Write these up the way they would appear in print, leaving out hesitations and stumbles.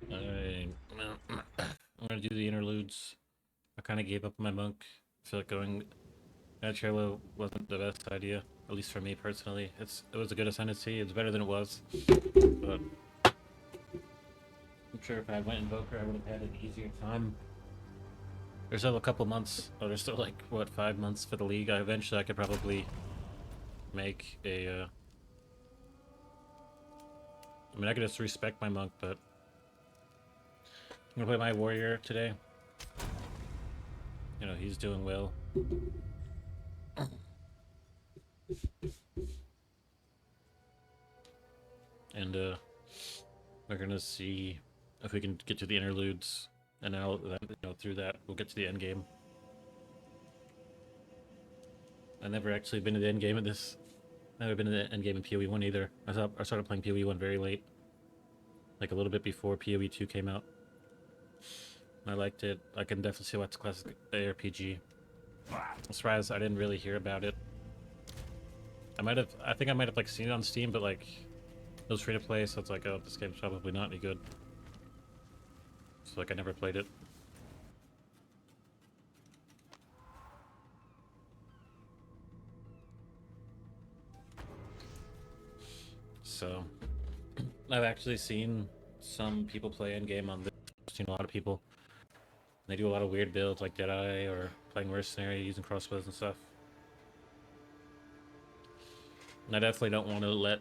I'm gonna do the interludes. I kind of gave up on my monk. I feel like going at Trello wasn't the best idea, at least for me personally. It was a good ascendancy. It's better than it was, but I'm sure if I went Invoker, I would have had an easier time. There's still a couple months. Oh, there's still like what 5 months for the league. Eventually I could probably make a. I mean, I could just respect my monk, but I'm gonna play my warrior today. You know, he's doing well. And we're gonna see if we can get to the interludes, and then through that we'll get to the end game. I've never actually been to the end game of this. Never been to the end game in PoE 1 either. I started playing PoE 1 very late, like a little bit before PoE 2 came out. I liked it. I can definitely see why it's a classic ARPG. I'm surprised I didn't really hear about it. I think I might have like seen it on Steam, but like it was free to play, so it's like, oh, this game's probably not any good. So like I never played it. So I've actually seen some people play endgame on this. I've seen a lot of people. They do a lot of weird builds like Deadeye or playing Mercenary using crossbows and stuff. And I definitely don't want to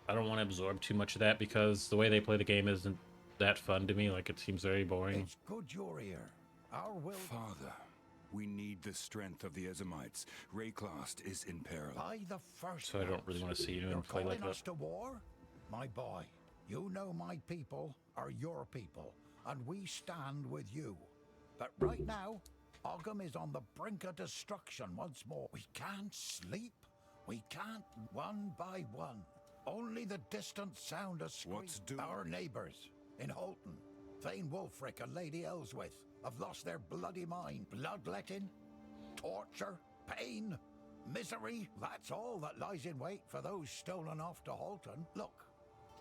I don't want to absorb too much of that because the way they play the game isn't that fun to me. Like, it seems very boring. It's good you're here. Our will... Father, we need the strength of the Ezamites. Rayclast is in peril. By the first So I don't really want to see you You're play like calling us that. to war? My boy, you know my people are your people, and we stand with you. But right now, Ogham is on the brink of destruction once more. We can't sleep. We can't one by one. Only the distant sound of screams. Our neighbours in Holton, Thane Wulfric and Lady Ellsworth have lost their bloody mind. Bloodletting, torture, pain, misery. That's all that lies in wait for those stolen off to Holton. Look,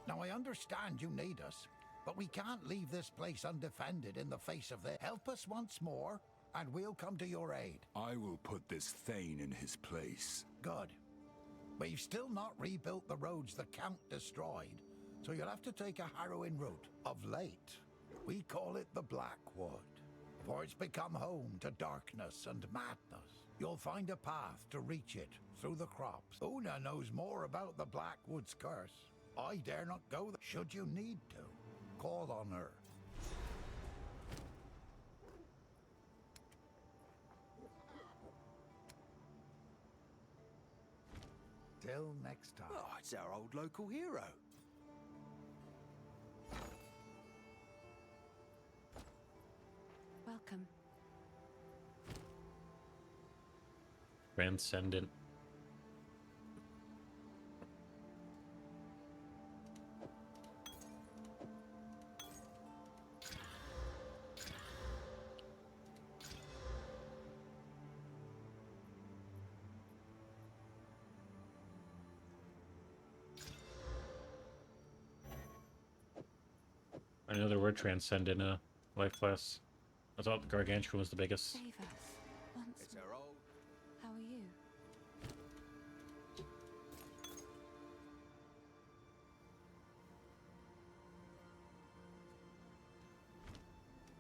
now I understand you need us, but we can't leave this place undefended in the face of this. Help us once more, and we'll come to your aid. I will put this Thane in his place. Good. We've still not rebuilt the roads the Count destroyed, so you'll have to take a harrowing route. Of late, we call it the Blackwood, for it's become home to darkness and madness. You'll find a path to reach it through the crops. Una knows more about the Blackwood's curse. I dare not go there. Should you need to, call on her. Till next time. Oh, it's our old local hero. Welcome. Transcendent. I know there were transcendent life class. I thought the Gargantuan was the biggest. Save us once It's more. our old... How are you?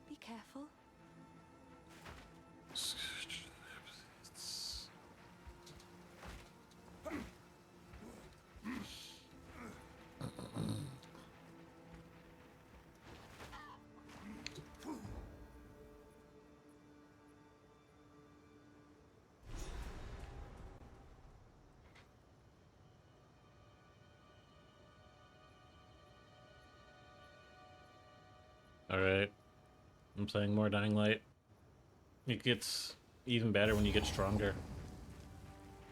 Be careful. Alright. I'm playing more Dying Light. It gets even better when you get stronger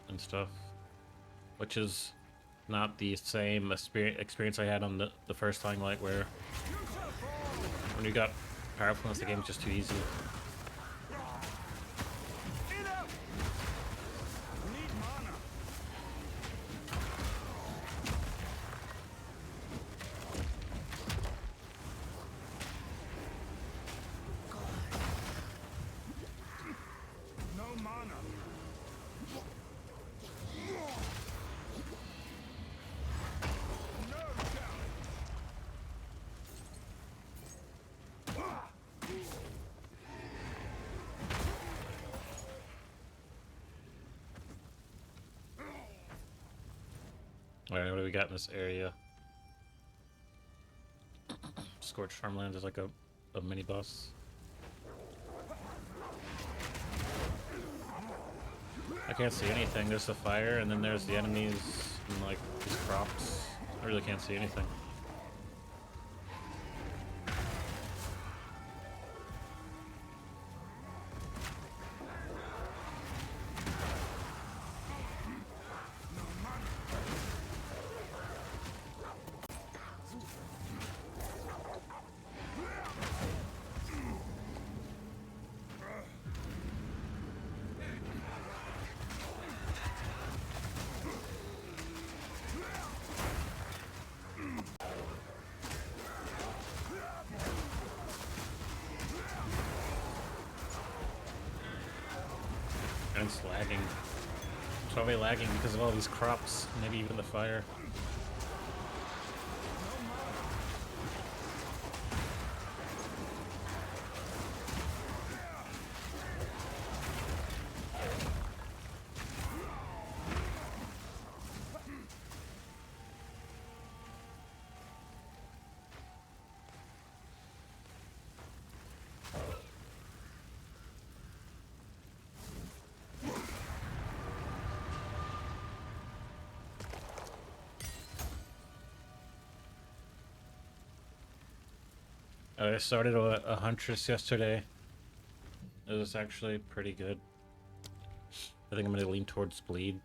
and stuff. Which is not the same experience I had on the first Dying Light, where when you got powerfulness, the game's just too easy. Alright, what do we got in this area? Scorched Farmlands is like a mini boss. I can't see anything. There's the fire, and then there's the enemies and like these crops. I really can't see anything. And it's lagging. It's probably lagging because of all these crops, maybe even the fire. I started a Huntress yesterday. It was actually pretty good. I think I'm gonna lean towards Bleed.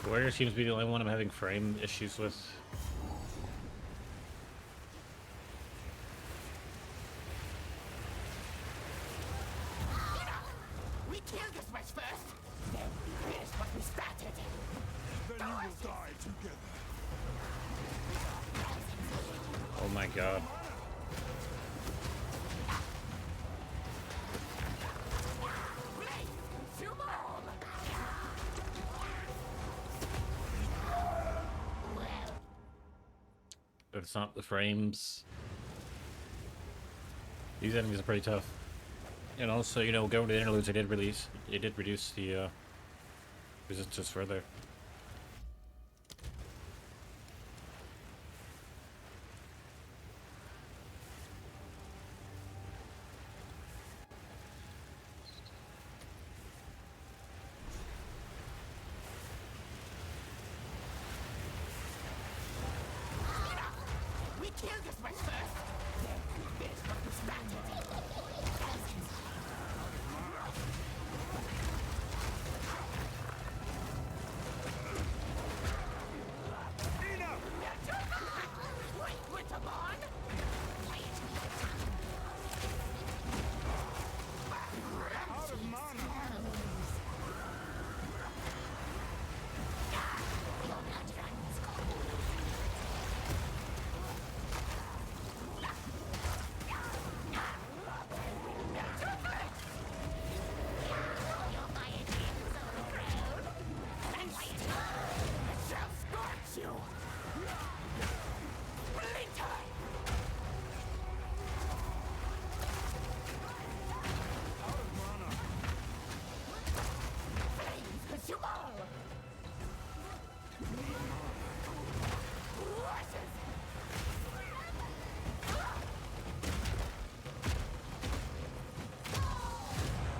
Warrior seems to be the only one I'm having frame issues with. We killed this much first. Then we finished what we started. Then you will die together. Oh my god. But it's not the frames. These enemies are pretty tough. And also, you know, going to the interludes, it did reduce the resistance further. We killed this much first. Then we finished what we started.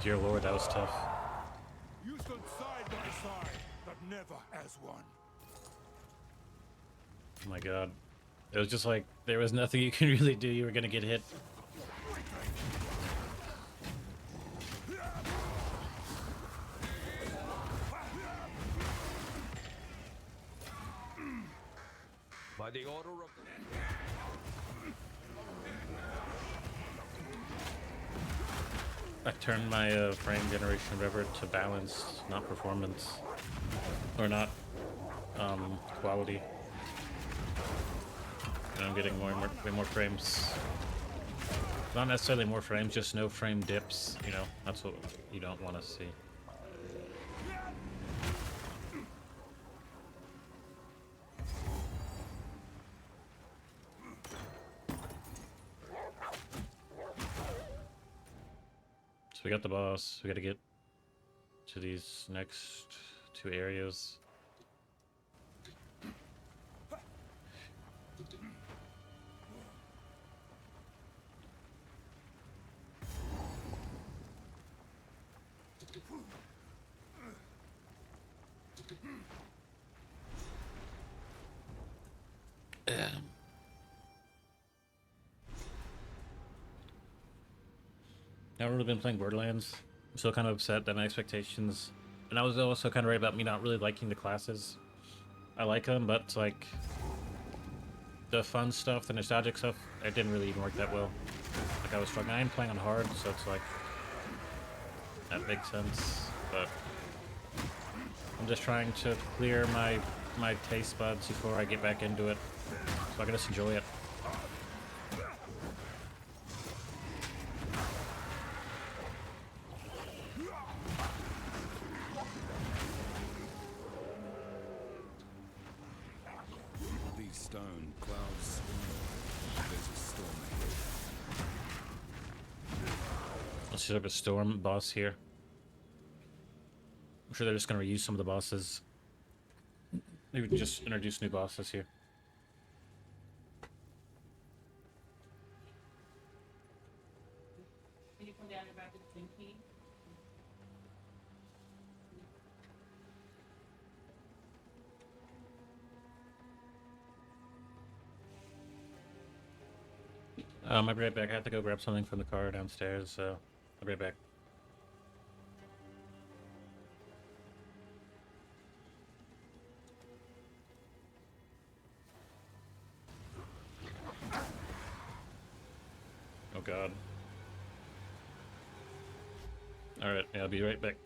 Dear lord, that was tough. You stood side by side, but never as one. Oh my god. It was just like, there was nothing you can really do, you were gonna get hit. By the order of... I turned my frame generation whatever to balanced, not performance. Or not quality. And I'm getting way more frames. Not necessarily more frames, just no frame dips. You know, that's what you don't want to see. So we got the boss. We got to get to these next 2 areas. I've really been playing Borderlands. I'm still kind of upset that my expectations... And I was also kind of right about me not really liking the classes. I like them, but it's like... The fun stuff, the nostalgic stuff, it didn't really even work that well. Like, I was struggling. I am playing on hard, so it's like... That makes sense, but... I'm just trying to clear my taste buds before I get back into it. So I can just enjoy it. These stone clouds. There's a storm ahead. Let's set up a storm boss here. I'm sure they're just going to reuse some of the bosses. Maybe just introduce new bosses here. Can you come down and grab the drink key? I'll be right back. I have to go grab something from the car downstairs, so I'll be right back. Oh god. Alright, yeah, I'll be right back.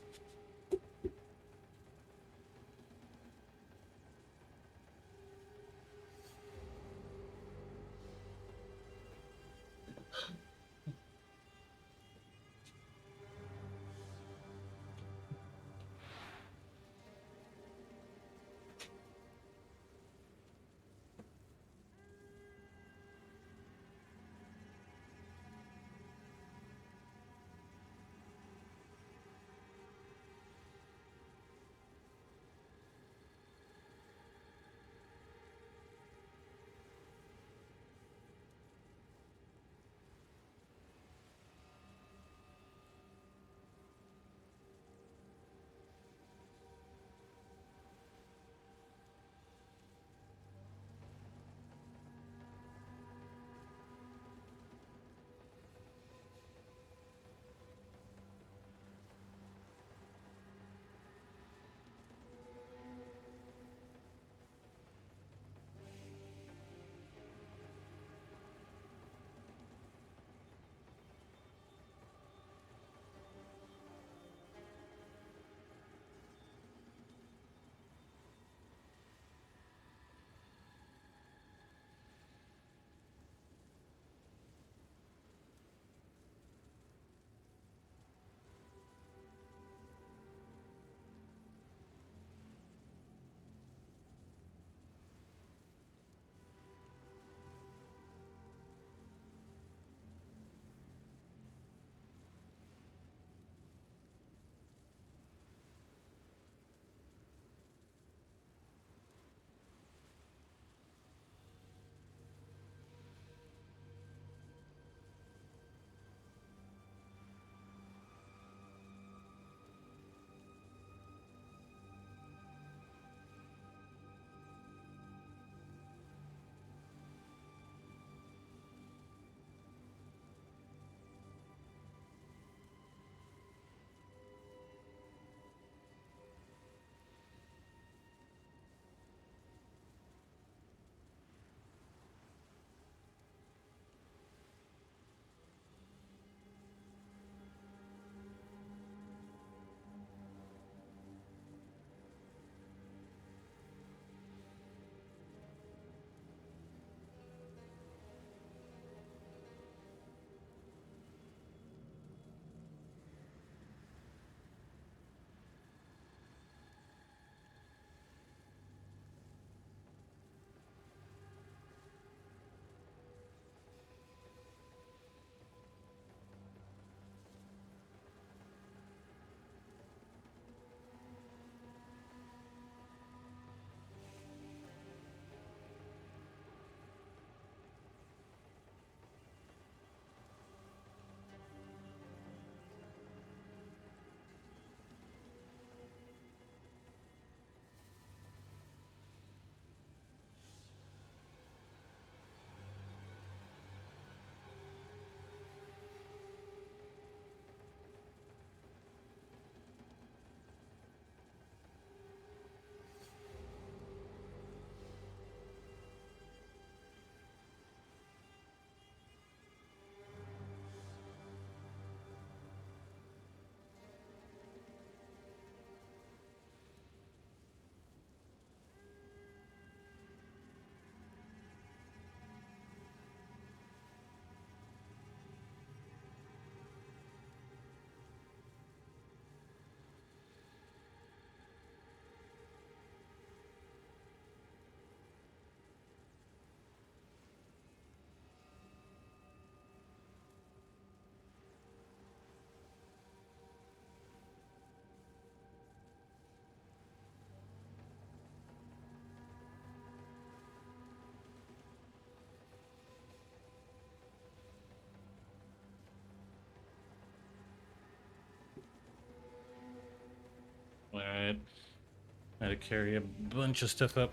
I had to carry a bunch of stuff up.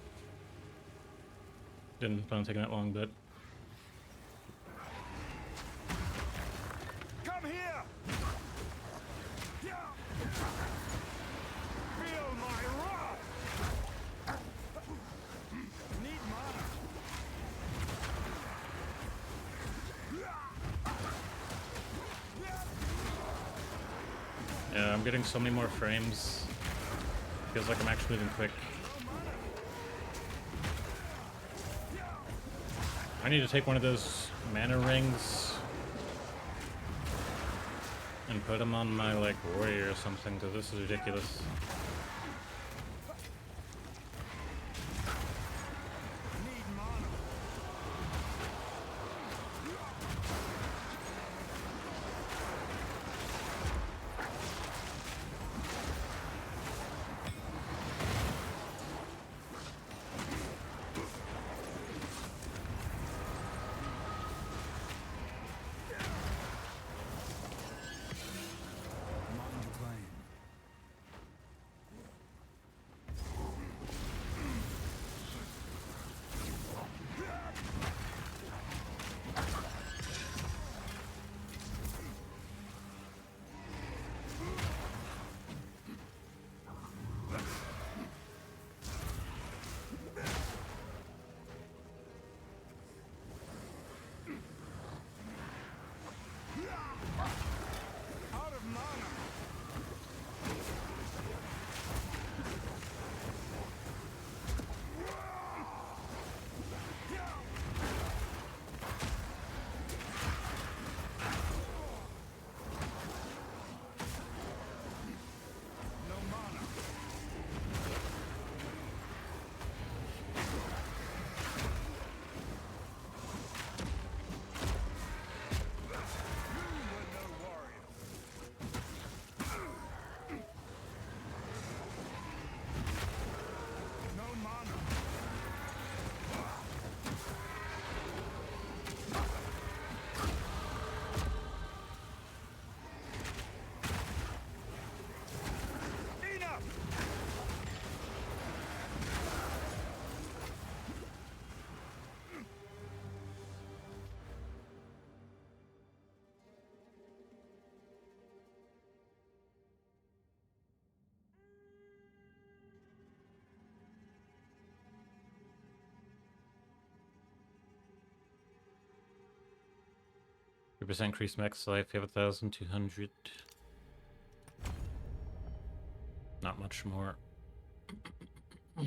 Didn't plan on taking that long, but Come here! Yeah! Feel my wrath! Need mana! yeah, I'm getting so many more frames. Feels like I'm actually moving quick. I need to take one of those mana rings and put them on my, like, warrior or something, because this is ridiculous. Need mana! Mind the claim. Out of mana! No mana! You were no warrior. No mana. Enough! Percent increase max life, you have 1,200. Not much more. But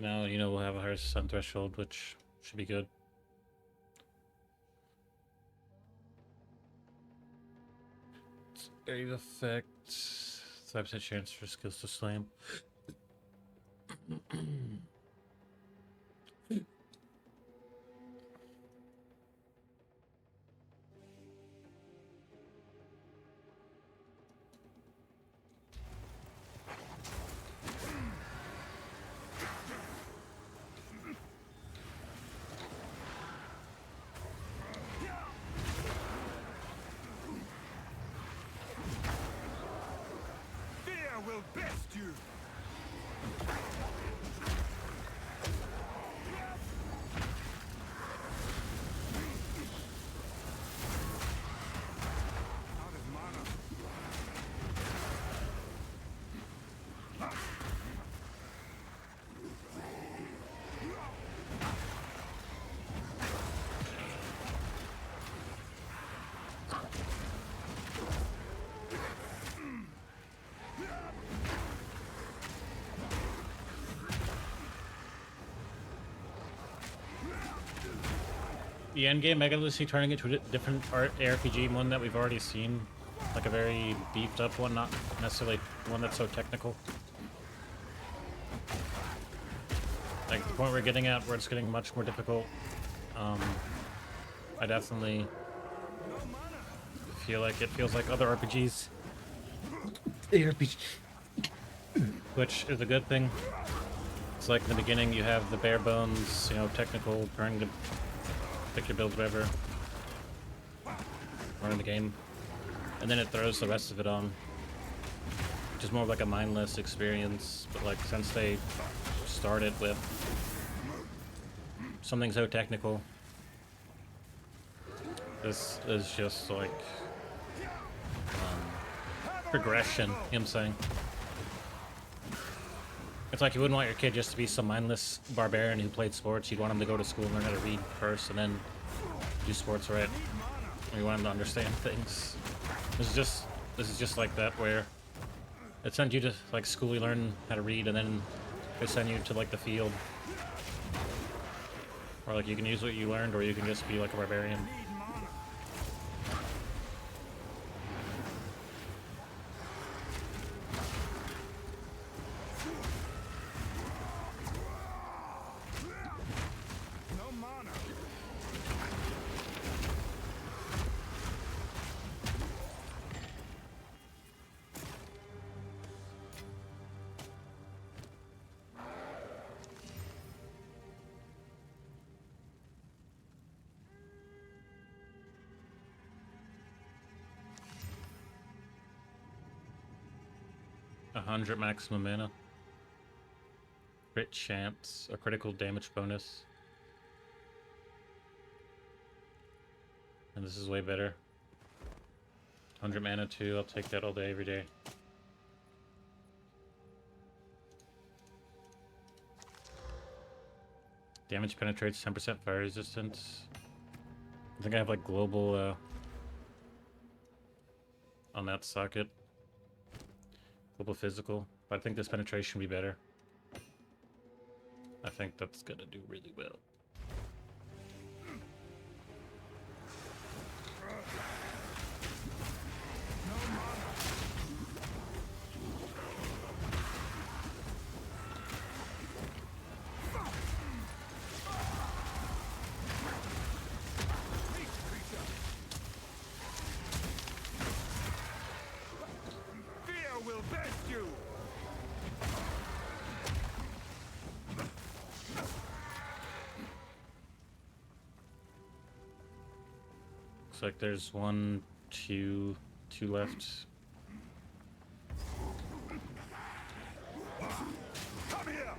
now, you know, we'll have a higher sun threshold, which should be good. Save effect. 5% chance for skills to slam. Fear will best you! Out of mana. The endgame, I gotta see turning it to a different ARPG, one that we've already seen. Like a very beefed up one, not necessarily one that's so technical. Like the point we're getting at where it's getting much more difficult. I definitely feel like it feels like other RPGs. ARPG. Which is a good thing. It's like in the beginning you have the bare bones, you know, technical, trying to pick your build, whatever. Running the game. and then it throws the rest of it on, which is more of like a mindless experience. But like since they started with something so technical, this is just like progression. You know what I'm saying? It's like you wouldn't want your kid just to be some mindless barbarian who played sports. You'd want him to go to school and learn how to read first and then do sports right. Or you want him to understand things. This is just like that, where it sends you to like school, you learn how to read, and then they send you to like the field. Or like you can use what you learned, or you can just be like a barbarian. No mana. 100 maximum mana. Crit chance, a critical damage bonus. And this is way better. 100 mana too, I'll take that all day, every day. Damage penetrates 10% fire resistance. I think I have like global on that socket. Global physical, but I think this penetration will be better. I think that's gonna do really well. Fear will best you. Looks like there's two left. Come here.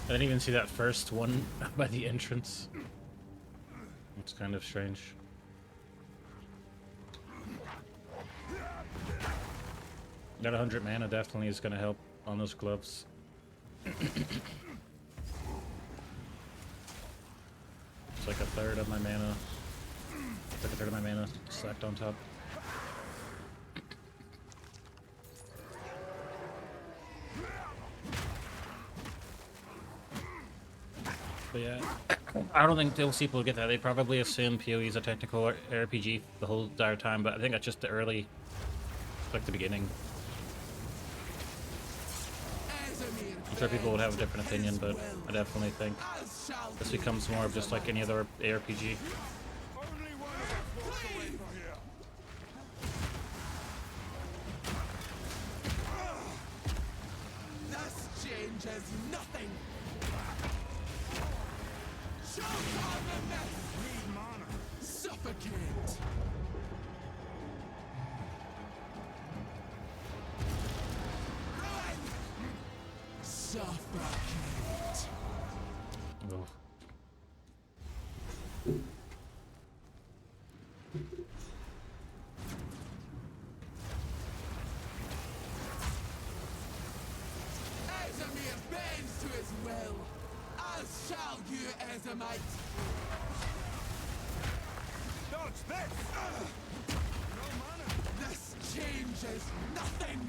I didn't even see that first one by the entrance. It's kind of strange. That 100 mana definitely is going to help on those gloves. It's like a third of my mana. It's like a third of my mana stacked on top. But yeah, I don't think those people get that. They probably assume PoE is a technical RPG the whole entire time, but I think that's just the early, like the beginning. I'm sure people would have a different opinion, but I definitely think this becomes more of just like any other ARPG. Only one of us walks away from here. This changes nothing. Show confidence. Need mana. Suffocate. Run. Suffocate. Oh. Azamir bends to his will, as shall you, Azamite. Dodge this. No mana. This changes nothing.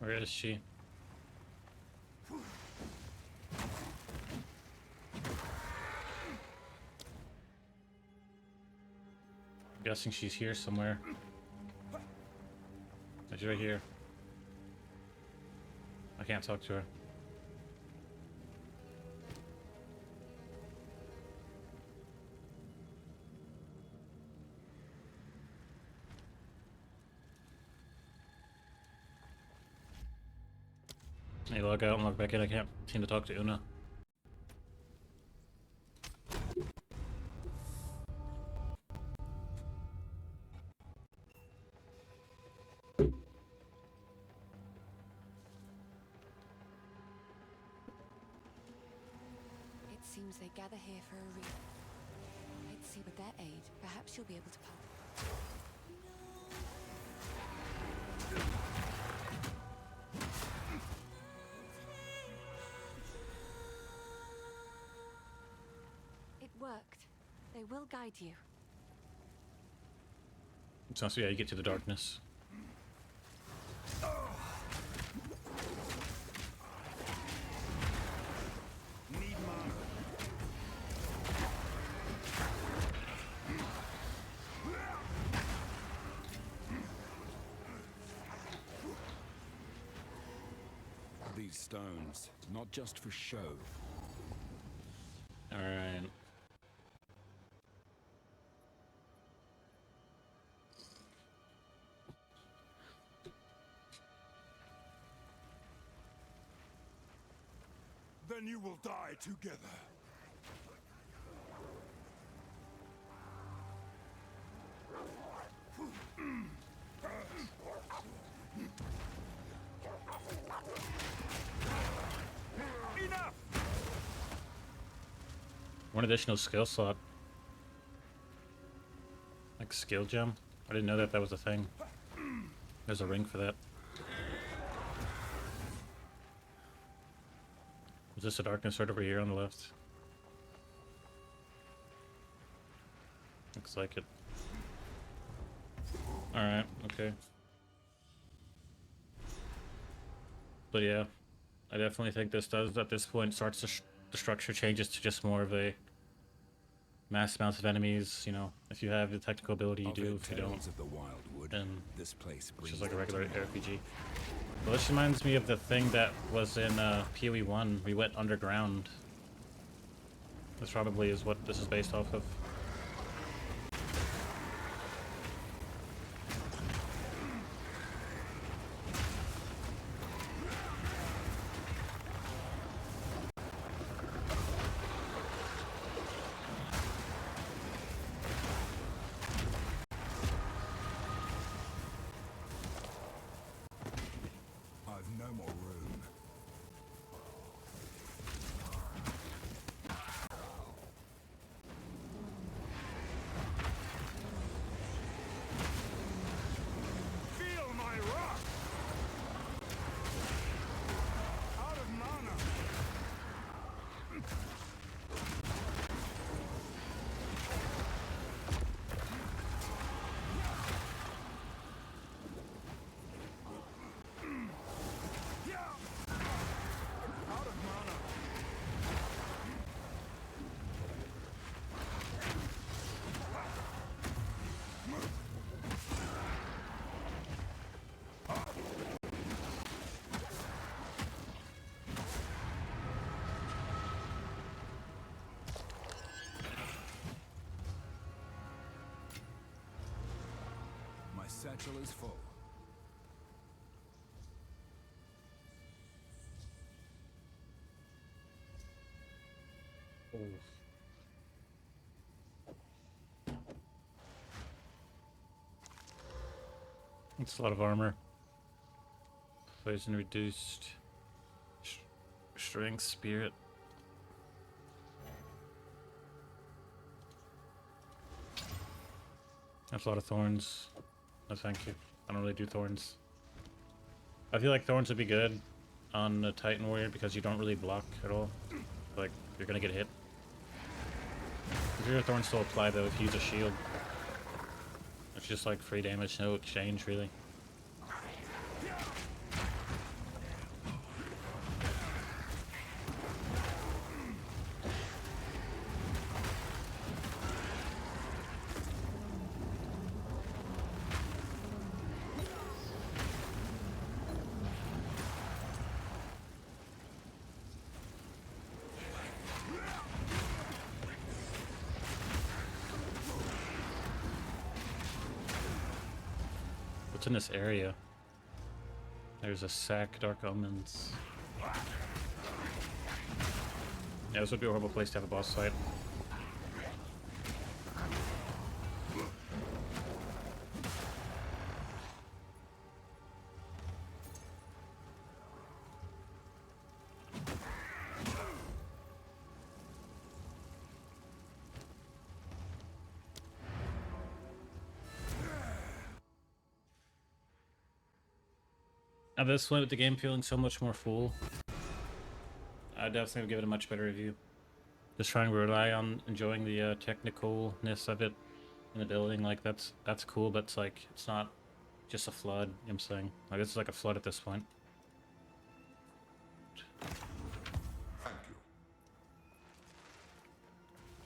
Where is she? I'm guessing she's here somewhere. She's right here. I can't talk to her. Hey, log out and log back in. I can't seem to talk to Una. It seems they gather here for a reason. Let's see with their aid, perhaps you'll be able to pop. It worked. They will guide you. So yeah, you get to the darkness. Need mana. These stones, not just for show. Alright. Then you will die together. Enough! One additional skill slot. Like skill gem. I didn't know that that was a thing. There's a ring for that. Is this a darkness right over here on the left? Looks like it. Alright, okay. But yeah, I definitely think this does, at this point, starts to the structure changes to just more of a mass amounts of enemies, you know. If you have the technical ability, you do. If you don't, Of the wildwood, then this place it's just brings like a them regular together. RPG. Well, this reminds me of the thing that was in PoE 1. We went underground. This probably is what this is based off of. I've no more room. Feel my wrath! Out of mana! Out of mana! My satchel is full. It's a lot of armor. Poison reduced. Strength, spirit. That's a lot of thorns. No, thank you. I don't really do thorns. I feel like thorns would be good on a Titan Warrior because you don't really block at all. Like, you're gonna get hit. Your thorns still apply though if you use a shield. It's just like free damage, no exchange really. What's in this area? There's a sack, dark omens. Yeah, this would be a horrible place to have a boss fight. Now this one with the game feeling so much more full, I definitely would give it a much better review. Just trying to rely on enjoying the technicalness of it in the building, like that's cool, but it's like it's not just a flood. You know what I'm saying, like this is like a flood at this point. Thank you.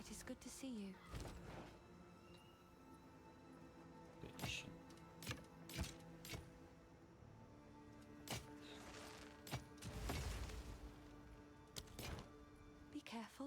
It is good to see you. Be careful.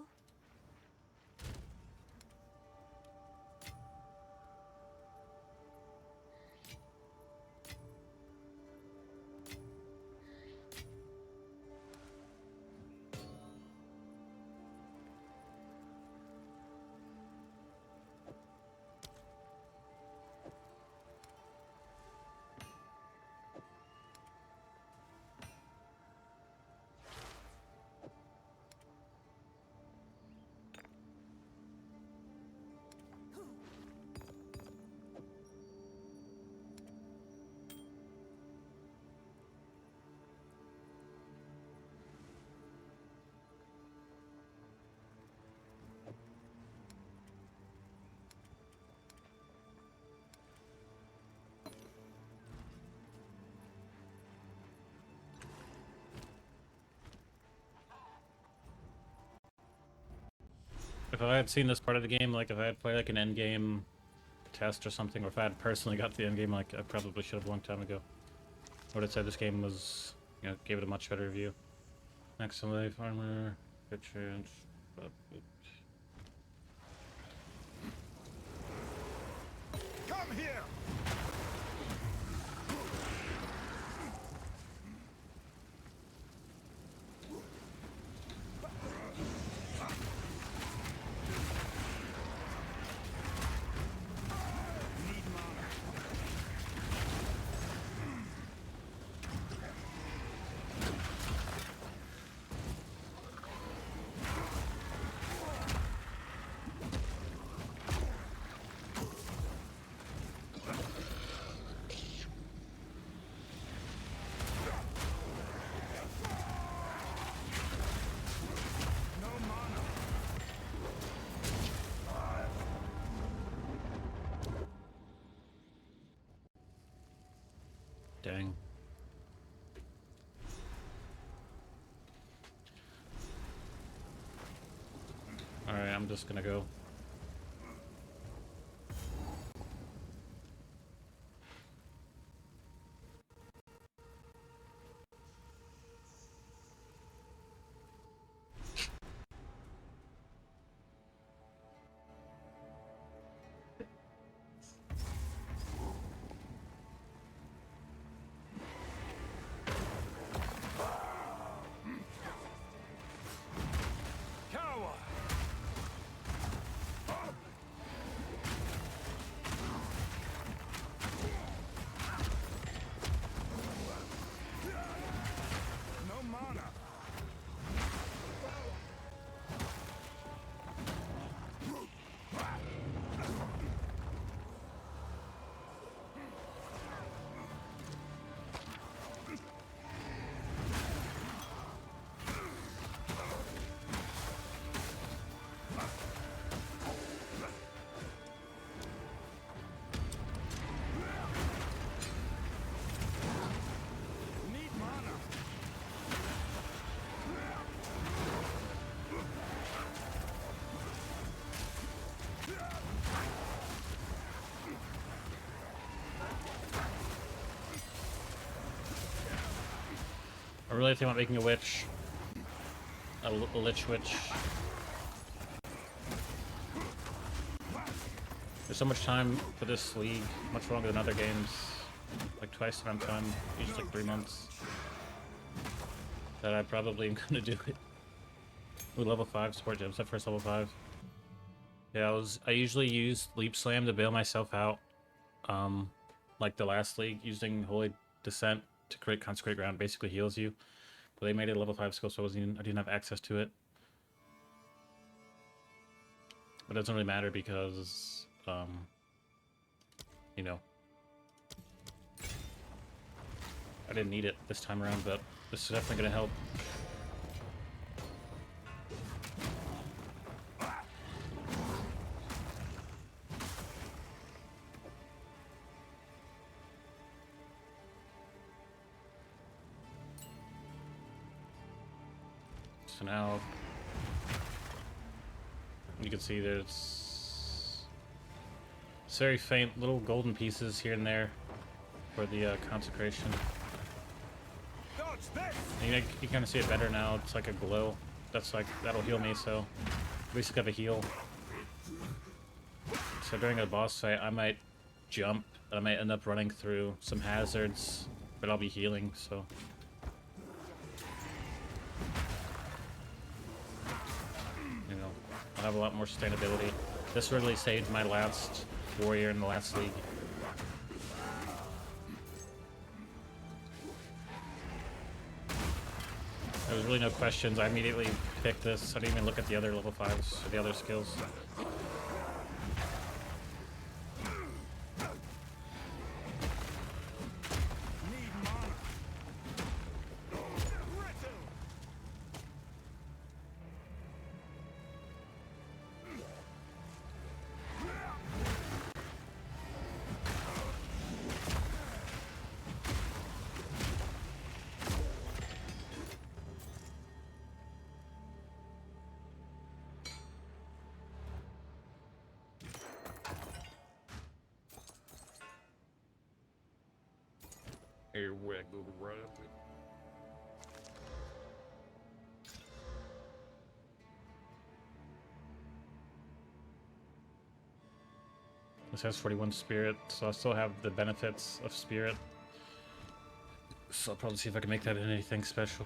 If I had seen this part of the game, like if I had played like an end game test or something, or if I had personally got to the end game, like I probably should have a long time ago. I would have said this game was, you know, gave it a much better review. Next life armor, good chance. Come here! Dang. Alright, I'm just gonna go. I really think about making a witch. A lich witch. There's so much time for this league, much longer than other games. Like twice around time, usually like 3 months. That I probably am gonna do it. Ooh, level 5 support gems at first level 5. Yeah, I usually use Leap Slam to bail myself out. Like the last league, using Holy Descent to create Consecrate Ground basically heals you. But they made it a level 5 skill, so I didn't have access to it. But it doesn't really matter because, you know, I didn't need it this time around, but this is definitely going to help. So now you can see there's very faint little golden pieces here and there for the consecration. And you kind of see it better now. It's like a glow. That'll heal me, so at least I have a heal. So during a boss fight, I might jump, and I might end up running through some hazards, but I'll be healing, so. You know, I'll have a lot more sustainability. This really saved my last warrior in the last league. There was really no questions. I immediately picked this. I didn't even look at the other level 5s or the other skills. Here, where go to right up there. This has 41 spirit, so I still have the benefits of spirit. So I'll probably see if I can make that into anything special.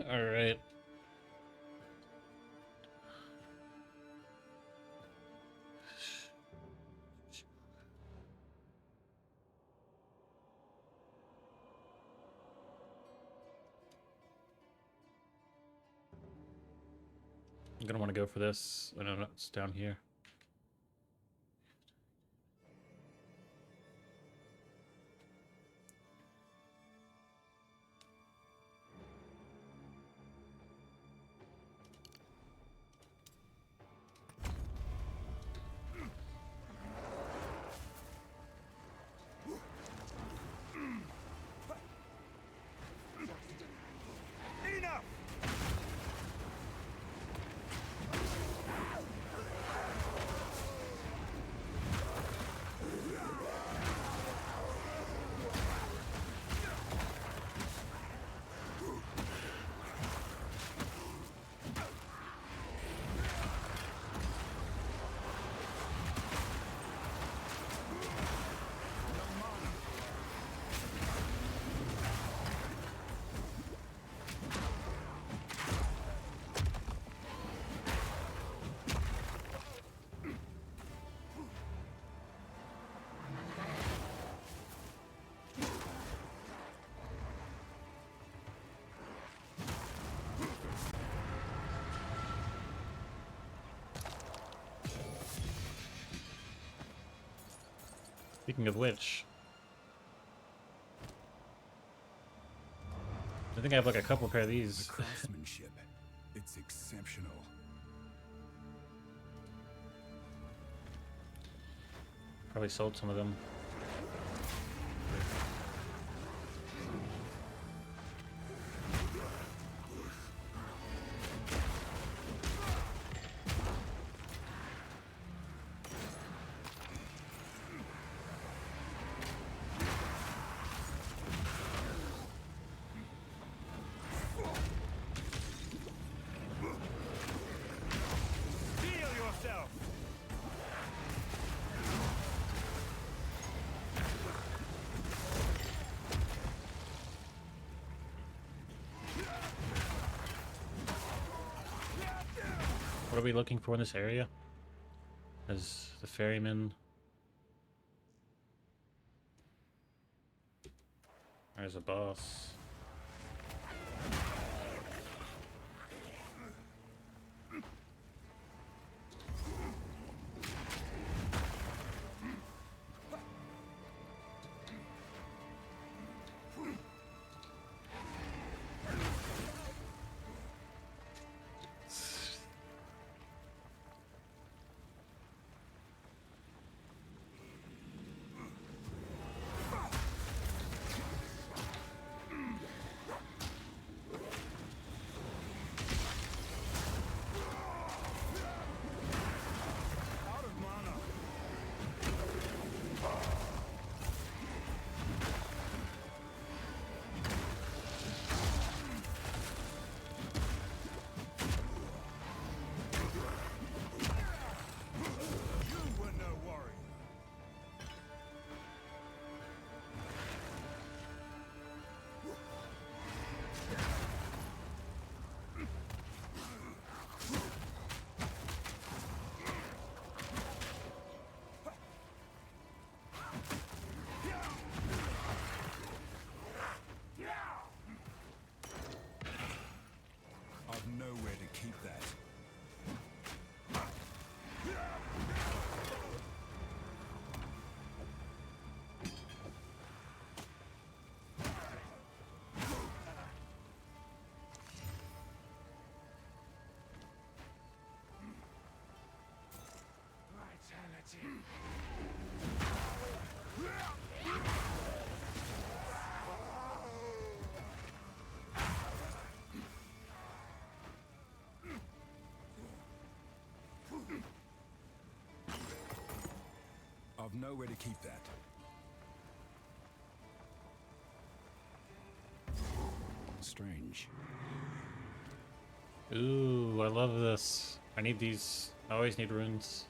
All right. I'm gonna want to go for this. I know it's down here. Speaking of which, I think I have like a couple pair of The these. craftsmanship, it's exceptional. Probably sold some of them. What are we looking for in this area? As the ferryman. There's a boss. I've nowhere to keep that. I've nowhere to keep that. Strange. Ooh, I love this. I need these. I always need runes.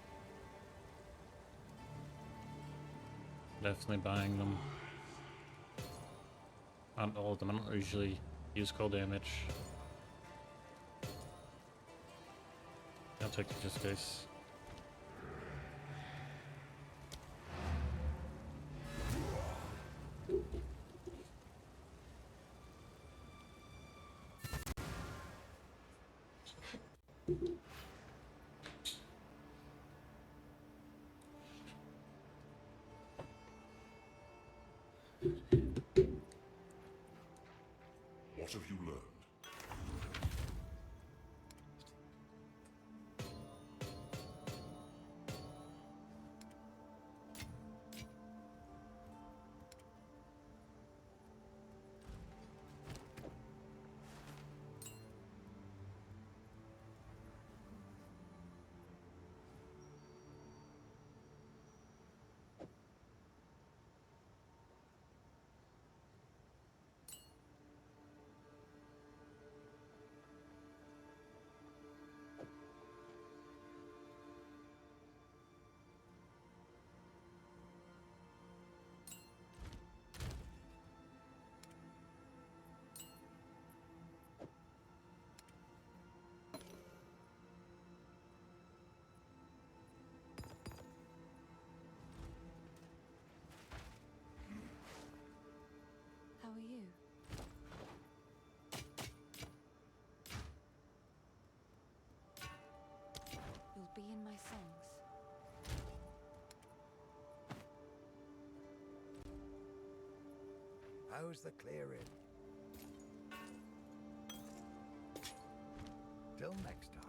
Definitely buying them. Not all of them. I don't usually use cold damage. take it just case. What have you learned? How are you? You'll be in my songs. How's the clearing? Till next time.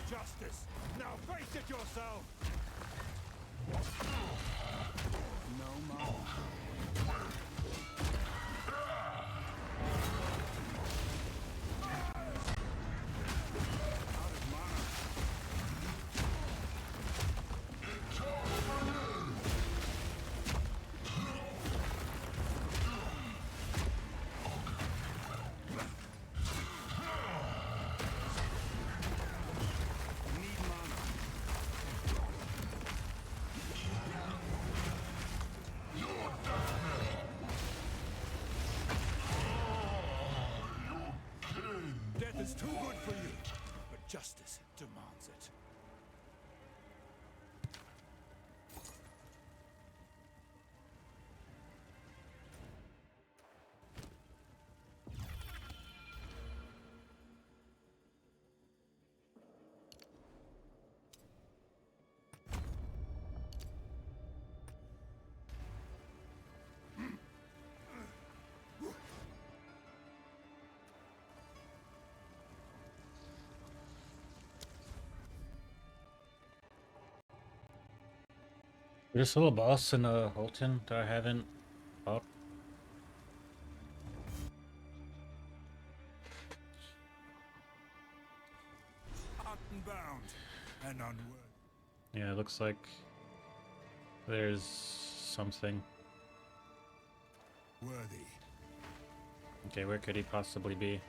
Justice! Now face it yourself! No more. Out of mana. Need mana. Death is too good for you, but justice demands it. There's still a boss in Holton that I haven't fought. Unbound and unworthy. Yeah, it looks like there's something. Worthy. Okay, where could he possibly be?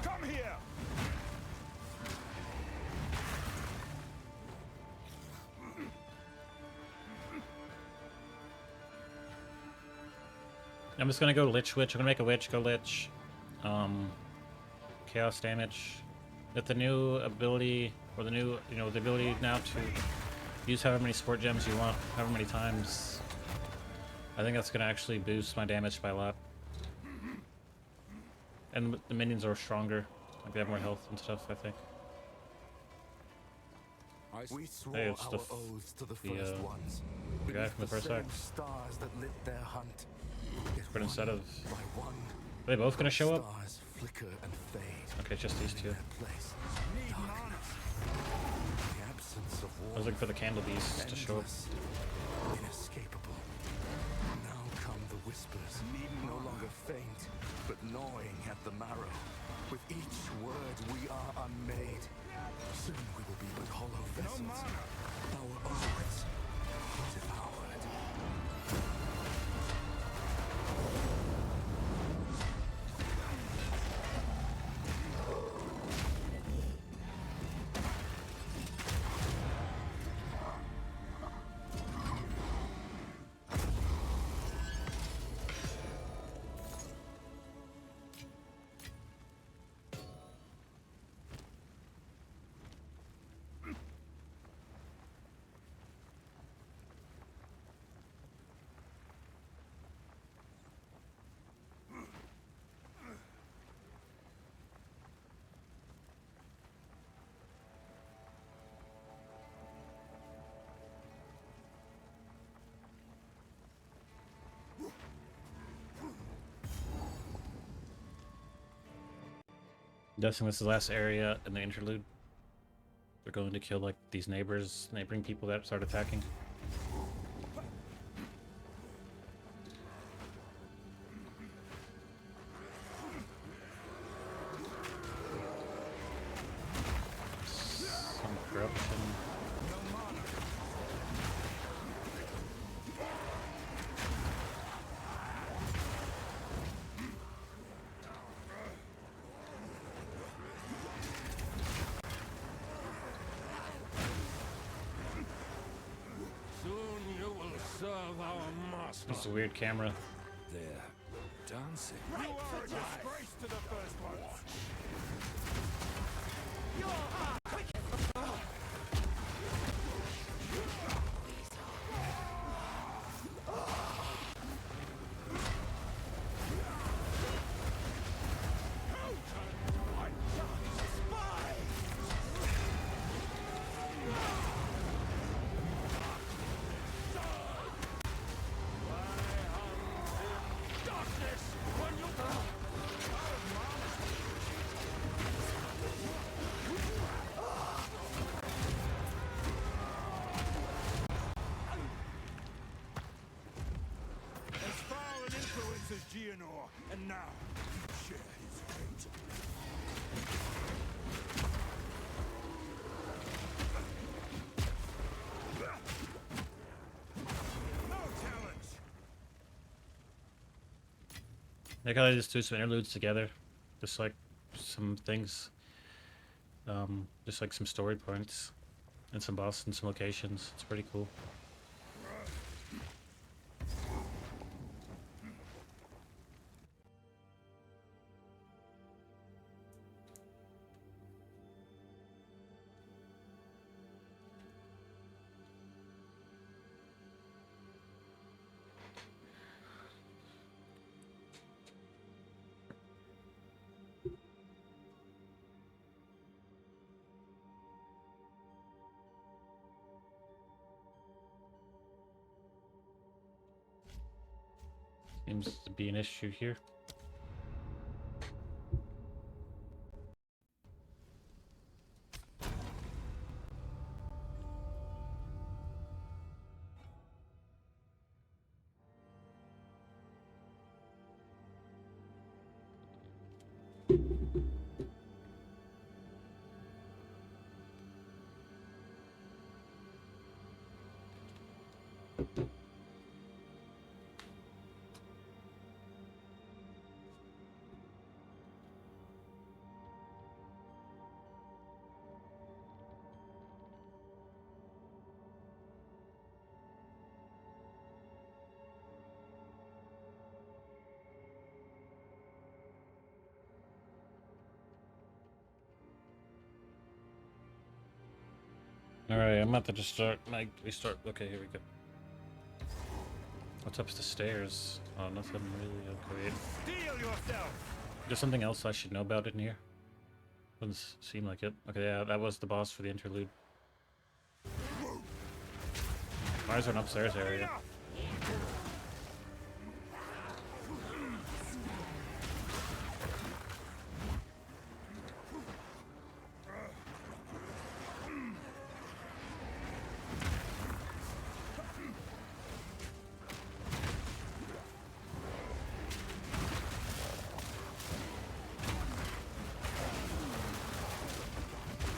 Come here! I'm just gonna go Lich Witch. I'm gonna make a Witch, go Lich. Chaos damage. With the new ability, or the new, you know, the ability now to use however many sport gems you want, however many times. I think that's gonna actually boost my damage by a lot. And the minions are stronger. Like they have more health and stuff, I think. We swore Hey, it's our oaths to the first ones. the guy from the first same act. stars that lit their hunt. Yet But instead one of... by one, Are they both gonna show up? stars flicker and fade. Okay, it's just these two. In their place, darkness. The absence of I was looking for the candle beasts to show up. endless, inescapable. Now come the whispers, no longer faint, but gnawing at the marrow. With each word we are unmade. Soon we will be but hollow vessels. Our oaths devoured. Guessing this is the last area in the interlude. They're going to kill like these neighboring people that start attacking. Some corruption. Soon you will serve our master. This is a weird camera. They're dancing. Right for time. Disgrace to the first ones. As foul an influence as Geonor, and now you share his fate. No challenge. They gotta just do some interludes together. Just like some things. Just like some story points. And some boss and some locations. It's pretty cool. Seems to be an issue here. Alright, I'm about to just start. Restart. Okay, here we go. What's up the stairs? Oh, nothing really. Okay. Steel yourself! There's something else I should know about in here. Doesn't seem like it. Okay, yeah, that was the boss for the interlude. Why is there an upstairs area?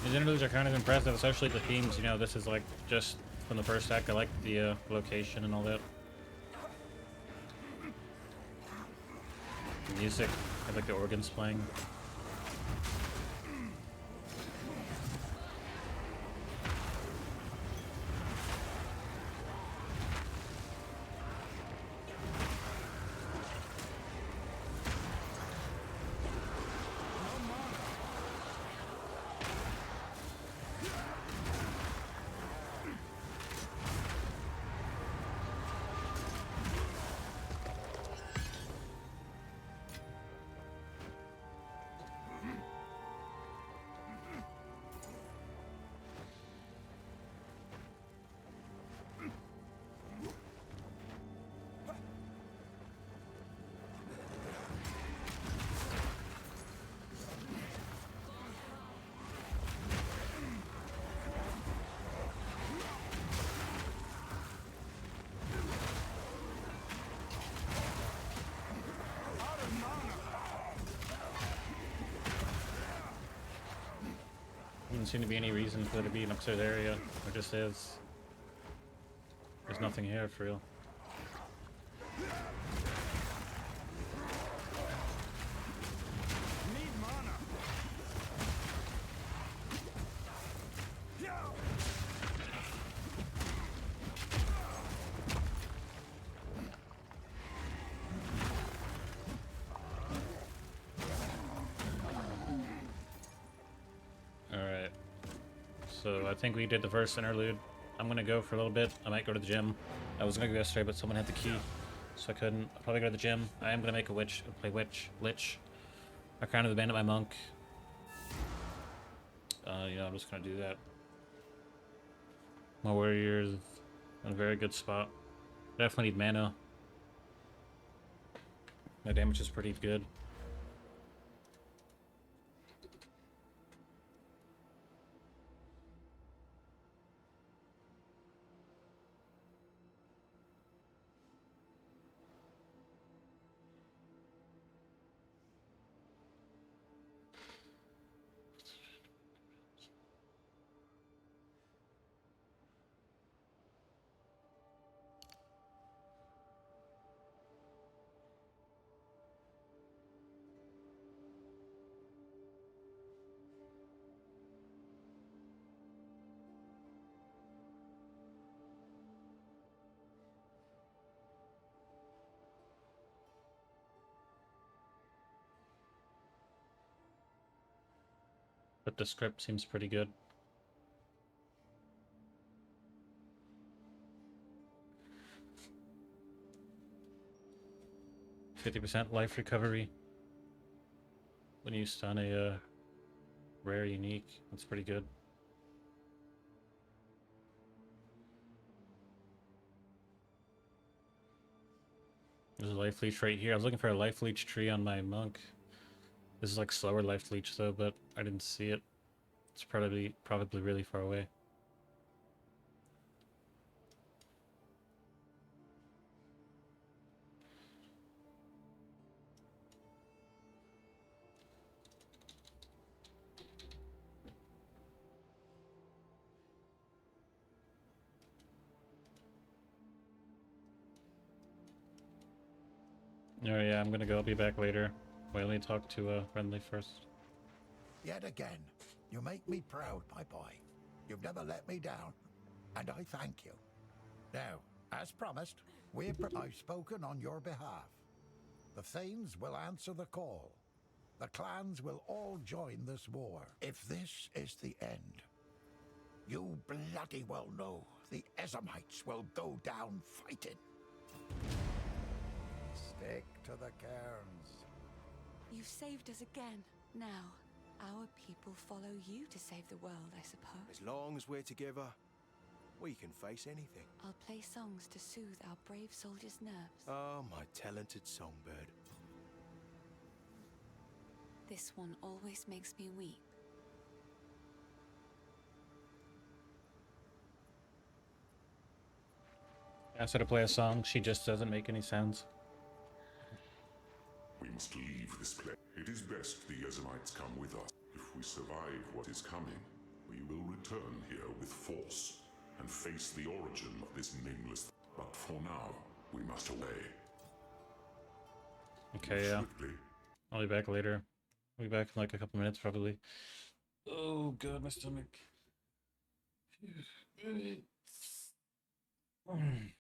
These interludes are kind of impressive, especially the themes. You know, this is like just from the first act. I like the location and all that. The music, I like the organs playing. Doesn't seem to be any reason for there to be an upstairs area. There just is. There's nothing here for real. Need mana! Alright. So I think we did the first interlude. I'm gonna go for a little bit. I might go to the gym. I was gonna go yesterday, but someone had the key, so I couldn't. I'll probably go to the gym. I am gonna make a play Lich. I kind of abandoned my monk. You know, I'm just gonna do that. My warrior's in a very good spot. Definitely need mana. My damage is pretty good. But the script seems pretty good. %50 life recovery when you stun a rare unique. That's pretty good. There's a life leech right here. I was looking for a life leech tree on my monk. This is like slower life leech though, but I didn't see it. It's probably really far away. Oh yeah, I'm gonna go. I'll be back later. Wait, let me talk to Friendly first. Yet again, you make me proud, my boy. You've never let me down, and I thank you. Now, as promised, I've spoken on your behalf. The Thanes will answer the call. The clans will all join this war. If this is the end, you bloody well know the Ezamites will go down fighting. Stick to the cairns. You've saved us again. Now, our people follow you to save the world, I suppose. As long as we're together, we can face anything. I'll play songs to soothe our brave soldiers' nerves. Oh, my talented songbird. This one always makes me weep. I asked her to play a song. She just doesn't make any sounds. We must leave this place. It is best the Ezamites come with us. If we survive what is coming, we will return here with force and face the origin of this nameless. But for now, we must away. Okay, yeah. Swiftly. I'll be back later. I'll be back in like a couple minutes, probably. Oh god, my stomach.